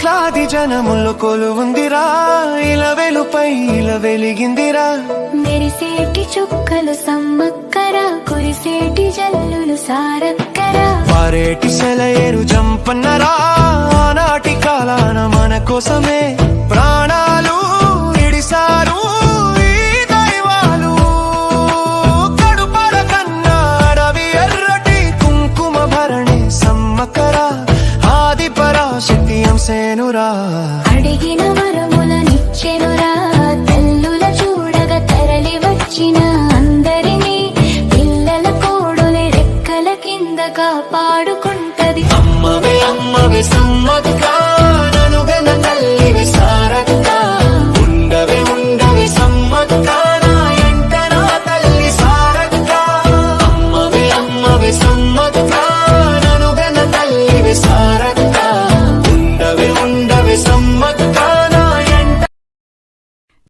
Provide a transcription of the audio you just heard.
కోట్లాది జనముల్లో కొలువుందిరా, ఇలా వెలుపై ఇలా వెలిగిందిరా. మెరిసేటి చుక్కలు సమ్మక్కర, కురిసేటి జల్లులు సారక్కర. పారేటి సెలయేరు జంపన్నరా, ఆనాటి కాలాన మన కోసమే ప్రాణాలు విడిసారు ఈ దైవాలు. కడుపల కన్నా అడవి ఎర్రటి కుంకుమ భరణి సమ్మక్కర, ఆది పరాశక్తి అంశేనురా. అడిగిన వరములనిచ్చెనురా, తల్లుల చూడగా తరలి వచ్చిన అందరినీ పిల్లల కోడుని రెక్కల కింద కాపాడుకుంటది. అమ్మవే అమ్మవే సమ్మక్క